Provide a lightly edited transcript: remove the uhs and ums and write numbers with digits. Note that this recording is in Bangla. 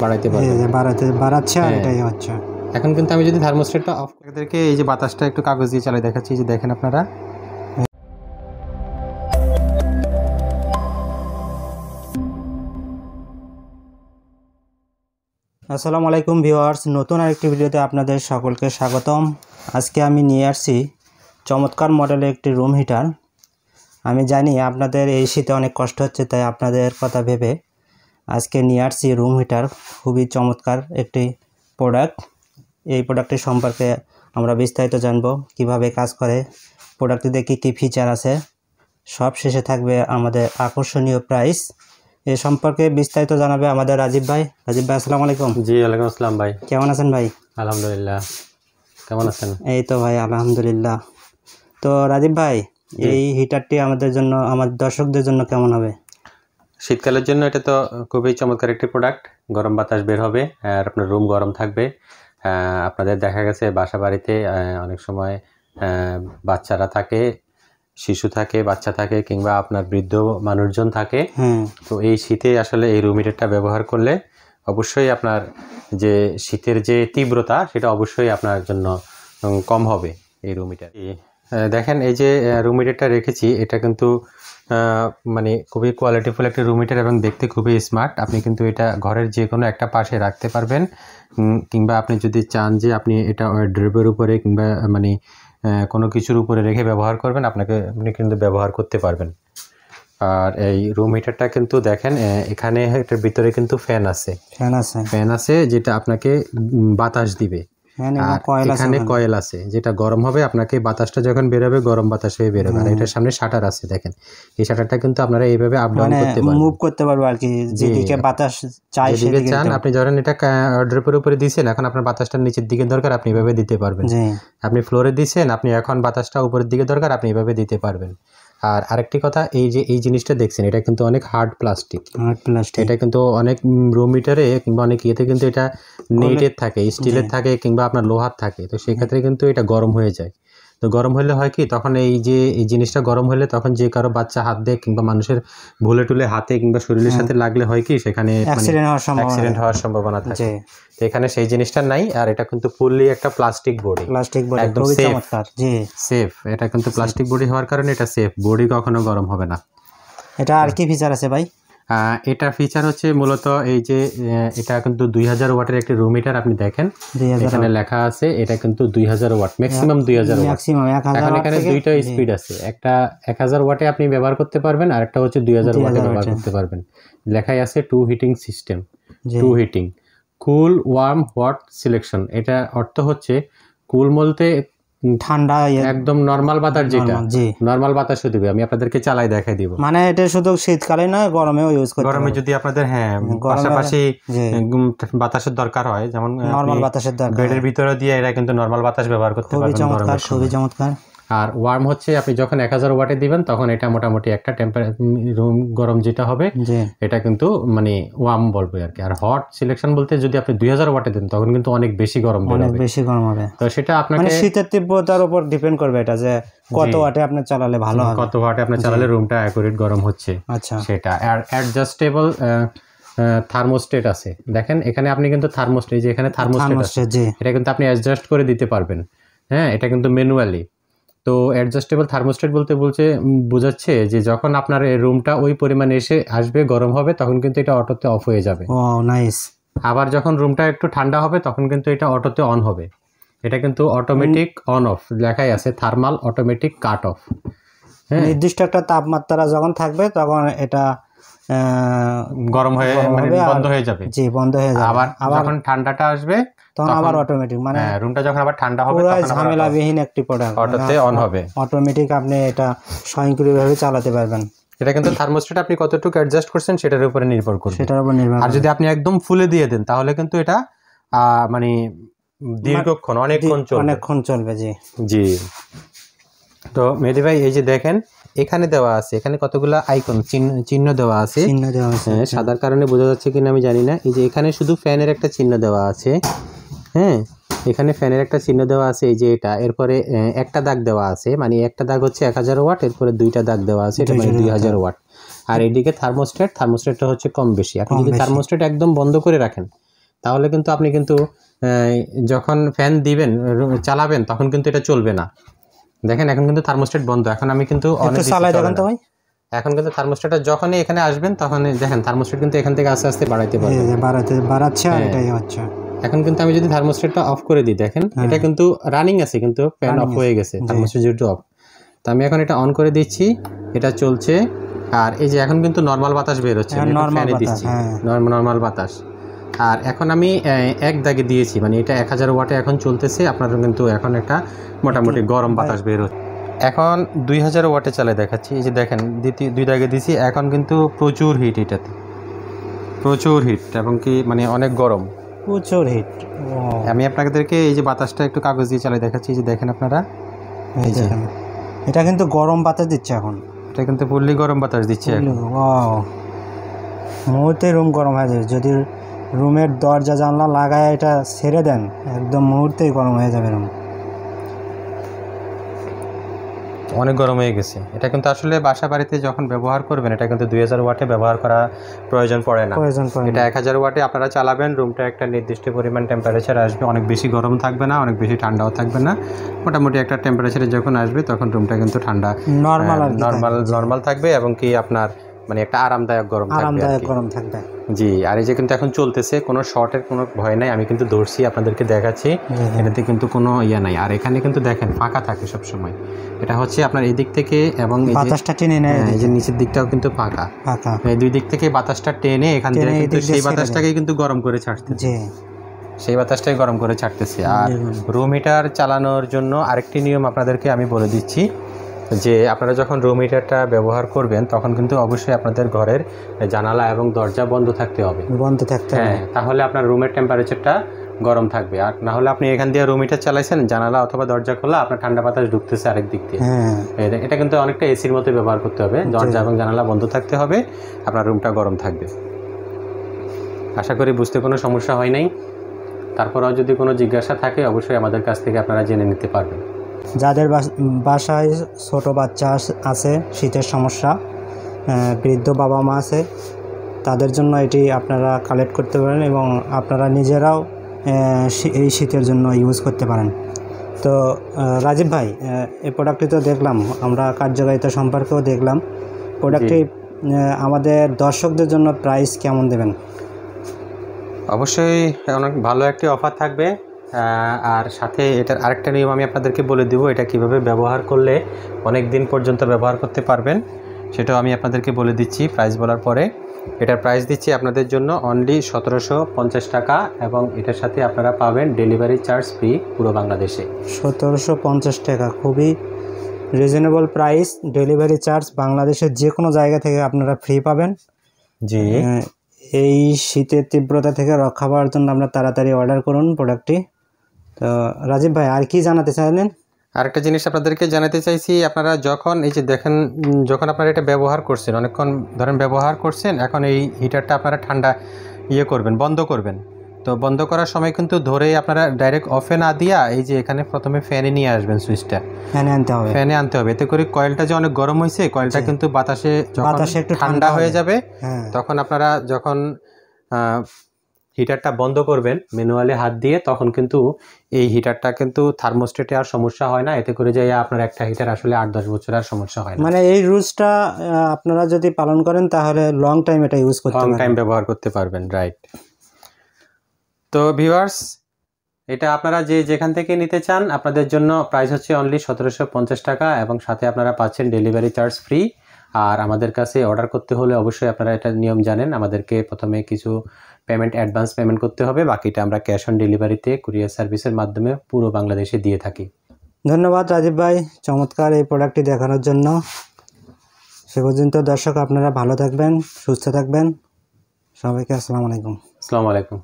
বাড়াইতে পারবেন। এই যে বাড়াচ্ছে আর এটাই হচ্ছে। এখন কিন্তু আমি যদি থার্মোস্ট্যাটটা অফ করে আপনাদেরকে এই যে বাতাসটা একটু কাগজ দিয়ে চালিয়ে দেখাচ্ছি, যে দেখেন আপনারা আসসালামু আলাইকুম ভিউয়ার্স, নতুন আরেকটি ভিডিওতে আপনাদের সকলকে স্বাগতম। আজকে আমি নিয়ে আসছি চমৎকার মডেলের একটি রুম হিটার। আমি জানি আপনাদের এই শীতে অনেক কষ্ট হচ্ছে, তাই আপনাদের কথা ভেবে আজকে নিয়ে আসছি রুম হিটার। খুবই চমৎকার একটি প্রোডাক্ট। এই প্রোডাক্টটি সম্পর্কে আমরা বিস্তারিত জানব, কিভাবে কাজ করে, প্রোডাক্টটিতে কী কী ফিচার আছে, সব শেষে থাকবে আমাদের আকর্ষণীয় প্রাইস। এ সম্পর্কে বিস্তারিত জানাবে আমাদের রাজীব ভাই। রাজীব ভাই আসসালামু আলাইকুম। জি ওয়ালাইকুম আসসালাম ভাই, কেমন আছেন ভাই? আলহামদুলিল্লাহ, কেমন আছেন? এই তো ভাই আলহামদুলিল্লাহ। তো রাজীব ভাই, এই হিটারটি আমাদের জন্য, আমাদের দর্শকদের জন্য কেমন হবে? শীতকালের জন্য এটা তো খুবই চমৎকার একটি প্রোডাক্ট। গরম বাতাস বের হবে আর আপনার রুম গরম থাকবে। আপনাদের দেখা গেছে বাসা বাড়িতে অনেক সময় বাচ্চারা থাকে, শিশু থাকে, বাচ্চা থাকে, কিংবা আপনার বৃদ্ধ মানুষজন থাকে। তো এই শীতে আসলে এই রুম হিটারটা ব্যবহার করলে অবশ্যই আপনার যে শীতের যে তীব্রতা সেটা অবশ্যই আপনার জন্য কম হবে এই রুম হিটার। দেখেন এই যে রুম হিটারটা রেখেছি, এটা কিন্তু মানে খুবই কোয়ালিটিফুল একটা রুম হিটার এবং দেখতে খুবই স্মার্ট। আপনি কিন্তু এটা ঘরের যে কোনো একটা পাশে রাখতে পারবেন, কিংবা আপনি যদি চান যে আপনি এটা ড্রেপের উপরে কিংবা মানে কোনো কিছুর উপরে রেখে ব্যবহার করবেন, আপনি কিন্তু ব্যবহার করতে পারবেন। আর এই রুম হিটারটা কিন্তু দেখেন এখানে এটার ভিতরে কিন্তু ফ্যান আছে যেটা আপনাকে বাতাস দিবে। এখানে কয়েল আছে যেটা গরম হবে, আপনাকে বাতাসটা যখন বেরোবে গরম বাতাস হয়ে বেরোবে। আর এটার সামনে শাটার আছে, দেখেন এই শাটারটা কিন্তু আপনারা এইভাবে আপ ডাউন করতে পারবেন, মুভ করতে পারবেন আর কি, যেদিকে বাতাস চাই সেদিকে চান। আপনি ধরেন এটা ড্রেপের উপরে দিয়েছেন, এখন আপনার বাতাসটা নিচের দিকে দরকার, আপনি এভাবে দিতে পারবেন। আপনি ফ্লোরে দিয়েছেন, আপনি এখন বাতাসটা উপরের দিকে দরকার, আপনি এভাবে দিতে পারবেন। আর আরেকটি কথা, এই যে এই জিনিসটা দেখছেন, এটা কিন্তু অনেক হার্ড প্লাস্টিক। এটা কিন্তু অনেক রুম হিটারে কিংবা অনেক ইয়েতে কিন্তু এটা নেটের থাকে, স্টিলের থাকে, কিংবা আপনার লোহার থাকে। তো সেক্ষেত্রে কিন্তু এটা গরম হয়ে যায়। তো গরম হলে হয় কি, তখন এই যে এই জিনিসটা গরম হলে তখন যে কারো বাচ্চা হাত দিয়ে কিংবা মানুষের ভুলে টুলে হাতে কিংবা শরীরের সাথে লাগলে হয় কি, সেখানে অ্যাক্সিডেন্ট হওয়ার সম্ভাবনা থাকে। তো এখানে সেই জিনিসটা নাই। আর এটা কিন্তু ফুললি একটা প্লাস্টিক বডি, একদম সেফ। এটা কিন্তু প্লাস্টিক বডি হওয়ার কারণে এটা সেফ, বডি কখনো গরম হবে না। এটা আর কি ফিচার আছে ভাই? এটা ফিচার হচ্ছে মূলত এই যে এটা কিন্তু 2000 ওয়াটের একটি রুম হিটার। আপনি দেখেন এখানে লেখা আছে এটা কিন্তু 2000 ওয়াট, ম্যাক্সিমাম 2000 ওয়াট। এখন এখানে দুইটা স্পিড আছে, একটা 1000 ওয়াটে আপনি ব্যবহার করতে পারবেন, আর একটা হচ্ছে 2000 ওয়াটে ব্যবহার করতে পারবেন। লেখাই আছে two heating system, two heating, cool warm hot selection. এটা অর্থ হচ্ছে কুল বলতে ঠান্ডা, একদম নরমাল বাতাস, যেটা নরমাল বাতাস দিবে। আমি আপনাদেরকে চালাই দেখাই দিব। মানে এটা শুধু শীতকালে না, গরমেও ইউজ করতে পারবেন। গরমে যদি আপনাদের পাশাপাশি বাতাসের দরকার হয়, যেমন নরমাল বাতাসের দরকার, বেডের ভিতরে দিয়ে এটা কিন্তু নরমাল বাতাস ব্যবহার করতে পারবেন। খুবই চমৎকার। আর ওয়ার্ম হচ্ছে আপনি যখন 1000 ওয়াটে দিবেন, তখন এটা মোটামুটি একটা রুম গরম যেটা হবে এটা কিন্তু মানে ওয়ার্ম বলবে আর কি। আর হট সিলেকশন বলতে যদি আপনি 2000 ওয়াটে দেন, তখন কিন্তু অনেক বেশি গরম হবে। তো সেটা আপনাকে শীতের তীব্রতার উপর ডিপেন্ড করবে, এটা যে কত ওয়াটে আপনি চালালে ভালো হবে, কত ওয়াটে আপনি চালালে রুমটা অ্যাকুরেট গরম হচ্ছে। আচ্ছা, সেটা। আর অ্যাডজাস্টেবল থার্মোস্টেট আছে। দেখেন এখানে আপনি কিন্তু থার্মোস্টেট, যে এখানে থার্মোস্টেট আছে, এটা কিন্তু আপনি অ্যাডজাস্ট করে দিতে পারবেন। এটা কিন্তু ম্যানুয়ালি। তো অ্যাডজাস্টেবল থার্মোস্টেট বলতে বোঝাচ্ছে যে যখন আপনার এই রুমটা ওই পরিমাণে এসে আসবে, গরম হবে, তখন কিন্তু এটা অটোতে অফ হয়ে যাবে। আবার যখন রুমটা একটু ঠান্ডা হবে, তখন কিন্তু এটা অটোতে অন হবে। এটা কিন্তু অটোমেটিক অন অফ লেখাই আছে, থার্মাল অটোমেটিক কাট অফ। নির্দিষ্ট একটা তাপমাত্রা যখন থাকবে তখন এটা গরম হয়ে বন্ধ হয়ে যাবে। আবার যখন ঠান্ডাটা আসবে তখন আবার অটোমেটিক, মানে রুমটা যখন আবার ঠান্ডা হবে তখন ঝামেলাবিহীন একটি প্রোডাক্ট, অটোতে অন হবে, অটোমেটিক আপনি এটা স্বয়ংক্রিয়ভাবে চালাতে পারবেন। এটা কিন্তু থার্মোস্টেট আপনি কতটুকু অ্যাডজাস্ট করছেন সেটার উপরে নির্ভর করবে। আর যদি আপনি একদম ফুলে দিয়ে দেন, তাহলে কিন্তু এটা মানে দীর্ঘক্ষণ অনেকক্ষণ চলবে। জি। তো মেহেদী ভাই, এই যে দেখেন এখানে দেওয়া আছে, এখানে কতগুলো আইকন চিহ্ন দেওয়া আছে। সাদার কারণে বোঝা যাচ্ছে কিনা আমি জানি না। এই যে এখানে শুধু ফ্যানের একটা চিহ্ন দেওয়া আছে। এখানে ফ্যানের একটা চিহ্ন দেওয়া আছে, এই যে এটা। এরপরে একটা দাগ দেওয়া আছে, মানে একটা দাগ হচ্ছে 1000 ওয়াট, এরপরে দুইটা দাগ দেওয়া আছে, এটা মানে 2000 ওয়াট। আর এদিকে থার্মোস্টেটটা হচ্ছে কম বেশি। আপনি যদি থার্মোস্টেট একদম বন্ধ করে রাখেন, তাহলে কিন্তু আপনি কিন্তু যখন ফ্যান দিবেন চালাবেন তখন কিন্তু এটা চলবে না। দেখেন এখন কিন্তু থার্মোস্ট্যাট বন্ধ। এখন আমি কিন্তু এখন কিন্তু থার্মোস্ট্যাটটা যখনই এখানে আসবেন তখনই দেখেন থার্মোস্ট্যাট কিন্তু এখান থেকে আস্তে আস্তে বাড়াইতে পারবেন, বাড়াচ্ছে আর এটাই হচ্ছে। এখন কিন্তু আমি যদি থার্মোস্ট্যাটটা অফ করে দিই, দেখেন এটা কিন্তু রানিং আছে কিন্তু ফ্যান অফ হয়ে গেছে, থার্মোস্ট্যাট যেহেতু অফ। তো আমি এখন এটা অন করে দিচ্ছি, এটা চলছে। আর এই যে এখন কিন্তু নরমাল বাতাস বের হচ্ছে, আমি ফ্যানে দিচ্ছি নরমাল বাতাস। আর এখন আমি এক দাগে দিয়েছি, মানে এটা 1000 ওয়াটে এখন চলতেছে। আপনারা কিন্তু এখন একটা মোটামুটি গরম বাতাস বের হচ্ছে। এখন 2000 ওয়াটে চালিয়ে দেখাচ্ছি। এই যে দেখেন দুই দাগে দিয়েছি, এখন কিন্তু প্রচুর হিট, এটাতে প্রচুর হিট এবং কি মানে অনেক গরম, প্রচুর হিট। আমি আপনাদেরকে এই যে বাতাসটা একটু কাগজ দিয়ে চালিয়ে দেখাচ্ছি। এই যে দেখেন আপনারা, এই যে এটা কিন্তু গরম বাতাস দিচ্ছে এখন, এটা কিন্তু ফুললি গরম বাতাস দিচ্ছে এখন। মুহূর্তে রুম গরম হয়ে যাবে। যদি রুমের দরজা জানলা লাগায় এটা ছেড়ে দেন, একদম মুহূর্তেই গরম হয়ে যাবে রুম। অনেক গরম হয়ে গেছে। এটা কিন্তু আসলে বাসা বাড়িতে যখন ব্যবহার করবেন এটা কিন্তু 2000 ওয়াটে ব্যবহার করা প্রয়োজন পড়ে না। এটা 1000 ওয়াটে আপনারা চালাবেন, রুমটা একটা নির্দিষ্ট পরিমাণ টেম্পারেচার আসবে, অনেক বেশি গরম থাকবে না, অনেক বেশি ঠান্ডাও থাকবে না, মোটামুটি একটা টেম্পারেচারে যখন আসবে তখন রুমটা কিন্তু ঠান্ডা নর্মাল থাকবে এবং কি আপনার মানে একটা আরামদায়ক গরম থাকবে। জি, আর এই যে কিন্তু এখন চলতেছে, কোনো শর্টের কোনো ভয় নাই। আমি কিন্তু ধরছি আপনাদেরকে দেখাচ্ছি, এটাতে কিন্তু কোনো ইয়া নাই। আর এখানে কিন্তু দেখেন ফাঁকা থাকে সব সময়। এটা হচ্ছে আপনার এই দিক থেকে এবং বাতাসটা টেনে নেয়, এই যে নিচের দিকটাও কিন্তু ফাঁকা। এই দুই দিক থেকে বাতাসটা টেনে এখান থেকে কিন্তু সেই বাতাসটাকে কিন্তু গরম করে ছাড়তেছে, সেই বাতাসটাই গরম করে ছাড়তেছে। আর রুম হিটার চালানোর জন্য আরেকটি নিয়ম আপনাদেরকে আমি বলে দিচ্ছি, যে আপনারা যখন রুম হিটারটা ব্যবহার করবেন তখন কিন্তু অবশ্যই আপনাদের ঘরের জানালা এবং দরজা বন্ধ থাকতে হবে, হ্যাঁ, তাহলে আপনার রুমের টেম্পারেচারটা গরম থাকবে। আর না হলে আপনি এখান দিয়ে রুম হিটার চালাইছেন, জানালা অথবা দরজা খোলা, আপনার ঠান্ডা বাতাস ঢুকতেছে আরেক দিক দিয়ে। এটা কিন্তু অনেকটা এসির মতো ব্যবহার করতে হবে, দরজা এবং জানালা বন্ধ থাকতে হবে, আপনার রুমটা গরম থাকবে। আশা করি বুঝতে কোনো সমস্যা হয় নাই। তারপরেও যদি কোনো জিজ্ঞাসা থাকে অবশ্যই আমাদের কাছ থেকে আপনারা জেনে নিতে পারবেন। যাদের বাসায় ছোট বাচ্চা আছে, শীতের সমস্যা, বৃদ্ধ বাবা মা আছে, তাদের জন্য এটি আপনারা কালেক্ট করতে পারেন এবং আপনারা নিজেরাও এই শীতের জন্য ইউজ করতে পারেন। তো রাজীব ভাই, এই প্রোডাক্টটি তো দেখলাম, আমরা কার্যকারিতা সম্পর্কেও দেখলাম। প্রোডাক্টটি আমাদের দর্শকদের জন্য প্রাইস কেমন দেবেন? অবশ্যই অনেক ভালো একটি অফার থাকবে। আর সাথে এটার আরেকটা নিয়ম আমি আপনাদেরকে বলে দেবো, এটা কিভাবে ব্যবহার করলে অনেক দিন পর্যন্ত ব্যবহার করতে পারবেন সেটাও আমি আপনাদেরকে বলে দিচ্ছি প্রাইস বলার পরে। এটার প্রাইস দিচ্ছি আপনাদের জন্য অনলি 1750 টাকা এবং এটার সাথে আপনারা পাবেন ডেলিভারি চার্জ ফ্রি পুরো বাংলাদেশে। 1750 টাকা, খুবই রিজনেবল প্রাইস। ডেলিভারি চার্জ বাংলাদেশের যে কোনো জায়গা থেকে আপনারা ফ্রি পাবেন। জি, এই শীতের তীব্রতা থেকে রক্ষা পাওয়ার জন্য আপনারা তাড়াতাড়ি অর্ডার করুন প্রোডাক্টটি। তো রাজীব ভাই, আর কি জানাতে চাইলেন? আরেকটা জিনিস আপনাদেরকে জানাতে চাইছি, আপনারা যখন এই যে দেখেন, যখন আপনারা এটা ব্যবহার করছেন, অনেকক্ষণ ধরেন ব্যবহার করছেন, এখন এই হিটারটা আপনারা ঠান্ডা করবেন, বন্ধ করবেন। তো বন্ধ করার সময় কিন্তু ধরে আপনারা ডাইরেক্ট অফে না দিয়া এই যে এখানে প্রথমে ফ্যানে নিয়ে আসবেন, সুইচটা ফ্যানে আনতে হবে। এতে করে কয়েলটা যে অনেক গরম হয়েছে, কয়েলটা কিন্তু বাতাসে একটু ঠান্ডা হয়ে যাবে। তখন আপনারা যখন হিটারটা বন্ধ করবেন ম্যানুয়ালি হাত দিয়ে, তখন কিন্তু এই হিটারটা কিন্তু থার্মোস্ট্যাটে আর সমস্যা হয় না। এতে করে যে আপনার একটা হিটার আসলে 8-10 বছর আর সমস্যা হয় না। মানে এই রুলসটা আপনারা যদি পালন করেন তাহলে লং টাইম এটা ইউজ করতে পারবেন, লং টাইম ব্যবহার করতে পারবেন, রাইট। তো ভিউয়ার্স, এটা আপনারা যেখান থেকে নিতে চান আপনাদের জন্য প্রাইস হচ্ছে অনলি 1750 টাকা এবং সাথে আপনারা পাচ্ছেন ডেলিভারি চার্জ ফ্রি। আর আমাদের কাছে অর্ডার করতে হলে অবশ্যই আপনারা এটা নিয়ম জানেন, আমাদেরকে প্রথমে কিছু অ্যাডভান্স পেমেন্ট করতে হবে, বাকিটা আমরা ক্যাশ অন ডেলিভারিতে কুরিয়ার সার্ভিসের মাধ্যমে পুরো বাংলাদেশে দিয়ে থাকি। ধন্যবাদ রাজীব ভাই চমৎকার এই প্রোডাক্টটি দেখানোর জন্য। সে পর্যন্ত দর্শক আপনারা ভালো থাকবেন, সুস্থ থাকবেন। সবাইকে আসসালামু আলাইকুম। আসসালামু আলাইকুম।